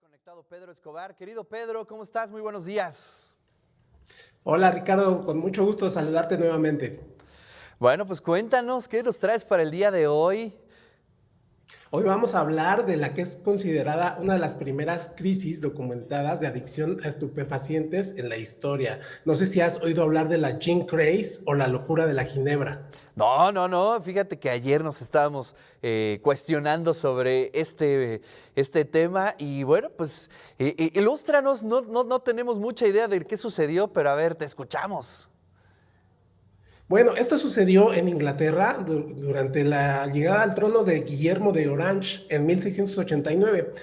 Conectado Pedro Escobar. Querido Pedro, ¿cómo estás? Muy buenos días. Hola Ricardo, con mucho gusto saludarte nuevamente. Bueno, pues cuéntanos, ¿qué nos traes para el día de hoy? Hoy vamos a hablar de la que es considerada una de las primeras crisis documentadas de adicción a estupefacientes en la historia. No sé si has oído hablar de la Gin Craze o la locura de la Ginebra. No, fíjate que ayer nos estábamos cuestionando sobre este tema y bueno, pues ilústranos, no tenemos mucha idea de qué sucedió, pero a ver, te escuchamos. Bueno, esto sucedió en Inglaterra durante la llegada al trono de Guillermo de Orange en 1689,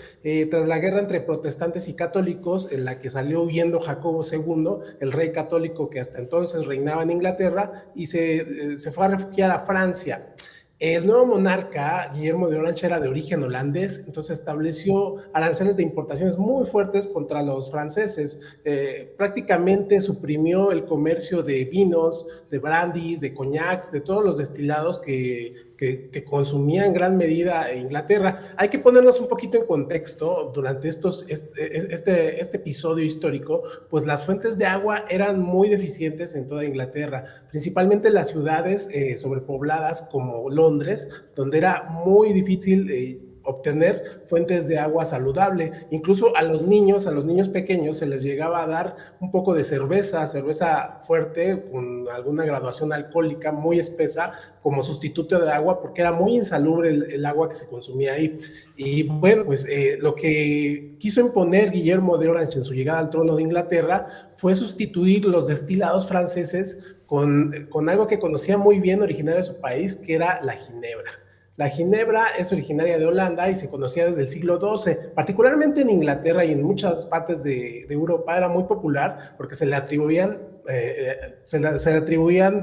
tras la guerra entre protestantes y católicos, en la que salió huyendo Jacobo II, el rey católico que hasta entonces reinaba en Inglaterra, y se fue a refugiar a Francia. El nuevo monarca, Guillermo de Orange, era de origen holandés, entonces estableció aranceles de importaciones muy fuertes contra los franceses. Prácticamente suprimió el comercio de vinos, de brandies, de coñacs, de todos los destilados que consumía en gran medida Inglaterra. Hay que ponernos un poquito en contexto durante este episodio histórico, pues las fuentes de agua eran muy deficientes en toda Inglaterra, principalmente en las ciudades sobrepobladas como Londres, donde era muy difícil obtener fuentes de agua saludable. Incluso a los niños pequeños se les llegaba a dar un poco de cerveza fuerte con alguna graduación alcohólica muy espesa como sustituto de agua porque era muy insalubre el agua que se consumía ahí. Y bueno, pues lo que quiso imponer Guillermo de Orange en su llegada al trono de Inglaterra fue sustituir los destilados franceses con algo que conocía muy bien originario de su país, que era la ginebra. La ginebra es originaria de Holanda y se conocía desde el siglo XII, particularmente en Inglaterra y en muchas partes de Europa era muy popular porque se le atribuían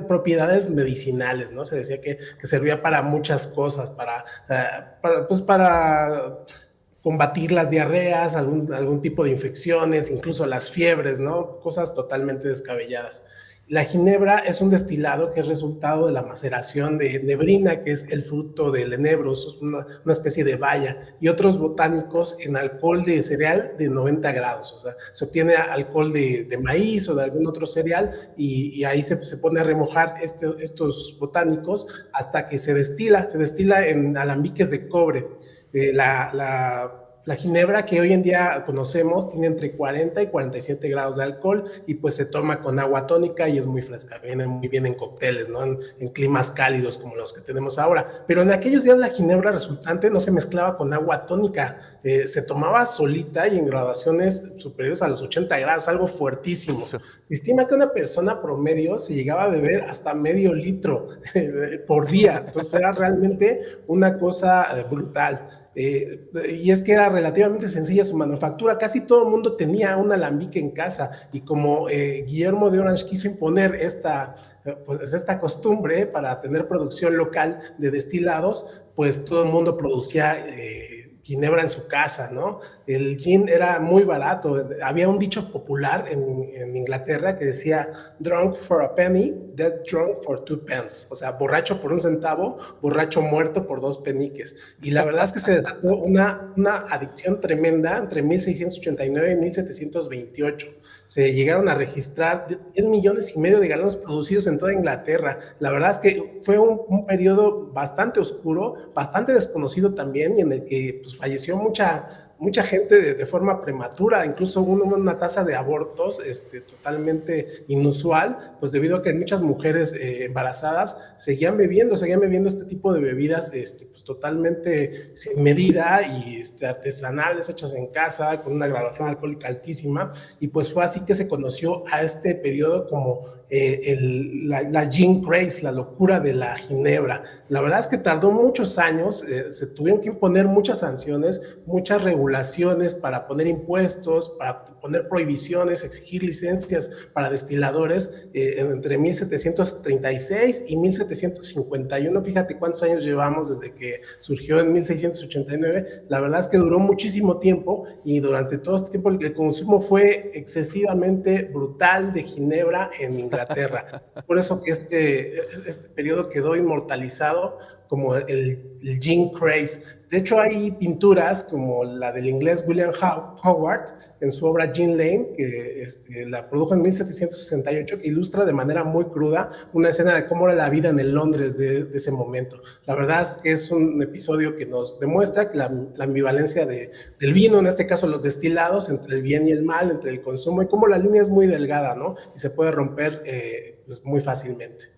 propiedades medicinales, ¿no? Se decía que servía para muchas cosas, para combatir las diarreas, algún tipo de infecciones, incluso las fiebres, ¿no? Cosas totalmente descabelladas. La ginebra es un destilado que es resultado de la maceración de nebrina, que es el fruto del enebro, es una especie de baya, y otros botánicos en alcohol de cereal de 90 grados. O sea, se obtiene alcohol de maíz o de algún otro cereal y ahí se pone a remojar estos botánicos hasta que se destila en alambiques de cobre. La ginebra que hoy en día conocemos tiene entre 40 y 47 grados de alcohol y pues se toma con agua tónica y es muy fresca, viene muy bien en cócteles, ¿no? En climas cálidos como los que tenemos ahora. Pero en aquellos días la ginebra resultante no se mezclaba con agua tónica, se tomaba solita y en graduaciones superiores a los 80 grados, algo fuertísimo. Se estima que una persona promedio se llegaba a beber hasta medio litro por día, entonces era realmente una cosa brutal. Y es que era relativamente sencilla su manufactura, casi todo el mundo tenía un alambique en casa y como Guillermo de Orange quiso imponer pues esta costumbre para tener producción local de destilados, pues todo el mundo producía ginebra en su casa, ¿no? El gin era muy barato. Había un dicho popular en Inglaterra que decía drunk for a penny, dead drunk for two pence. O sea, borracho por un centavo, borracho muerto por dos peniques. Y la verdad es que se desató una adicción tremenda entre 1689 y 1728. Se llegaron a registrar 10 millones y medio de galones producidos en toda Inglaterra. La verdad es que fue un periodo bastante oscuro, bastante desconocido también, y en el que pues, falleció mucha gente de forma prematura, incluso hubo una tasa de abortos totalmente inusual, pues debido a que muchas mujeres embarazadas seguían bebiendo este tipo de bebidas pues, totalmente sin medida y artesanales, hechas en casa, con una graduación alcohólica altísima, y pues fue así que se conoció a este periodo como la gin craze, la locura de la ginebra. La verdad es que tardó muchos años, se tuvieron que imponer muchas sanciones, muchas regulaciones para poner impuestos, para poner prohibiciones, exigir licencias para destiladores entre 1736 y 1751. Fíjate cuántos años llevamos desde que surgió en 1689. La verdad es que duró muchísimo tiempo y durante todo este tiempo el consumo fue excesivamente brutal de ginebra en Inglaterra. Por eso que este periodo quedó inmortalizado como el gin craze. De hecho, hay pinturas como la del inglés William Howard en su obra Jean Lane, que la produjo en 1768, que ilustra de manera muy cruda una escena de cómo era la vida en el Londres de ese momento. La verdad es que es un episodio que nos demuestra que la ambivalencia del vino, en este caso los destilados, entre el bien y el mal, entre el consumo, y cómo la línea es muy delgada, ¿no? Y se puede romper pues muy fácilmente.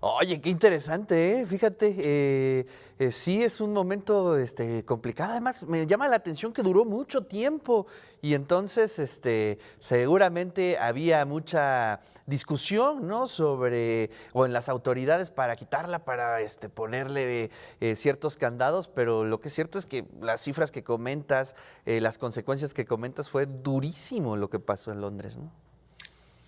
Oye, qué interesante, ¿eh? Fíjate, sí es un momento complicado. Además, me llama la atención que duró mucho tiempo y entonces seguramente había mucha discusión, ¿no? Sobre, o en las autoridades para quitarla, para ponerle ciertos candados, pero lo que es cierto es que las cifras que comentas, las consecuencias que comentas, fue durísimo lo que pasó en Londres, ¿no?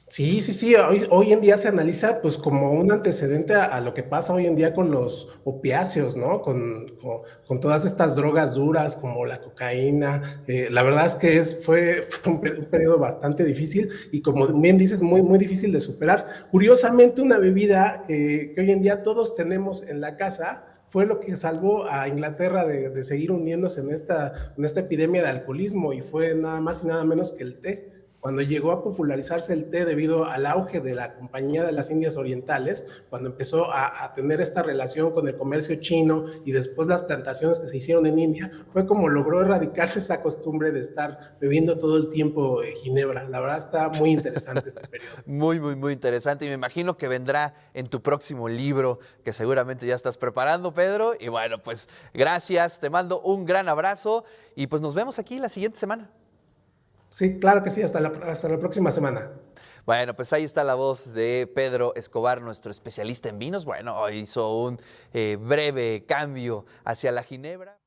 Sí, sí, sí. Hoy en día se analiza pues como un antecedente a lo que pasa hoy en día con los opiáceos, ¿no? Con todas estas drogas duras como la cocaína. La verdad es que fue un periodo bastante difícil y como bien dices, muy, muy difícil de superar. Curiosamente, una bebida que hoy en día todos tenemos en la casa fue lo que salvó a Inglaterra de seguir hundiéndose en esta epidemia de alcoholismo y fue nada más y nada menos que el té. Cuando llegó a popularizarse el té debido al auge de la Compañía de las Indias Orientales, cuando empezó a tener esta relación con el comercio chino y después las plantaciones que se hicieron en India, fue como logró erradicarse esa costumbre de estar bebiendo todo el tiempo ginebra. La verdad está muy interesante este periodo. Muy, muy, muy interesante y me imagino que vendrá en tu próximo libro que seguramente ya estás preparando, Pedro. Y bueno, pues gracias, te mando un gran abrazo y pues nos vemos aquí la siguiente semana. Sí, claro que sí, hasta la próxima semana. Bueno, pues ahí está la voz de Pedro Escobar, nuestro especialista en vinos. Bueno, hizo un breve cambio hacia la ginebra.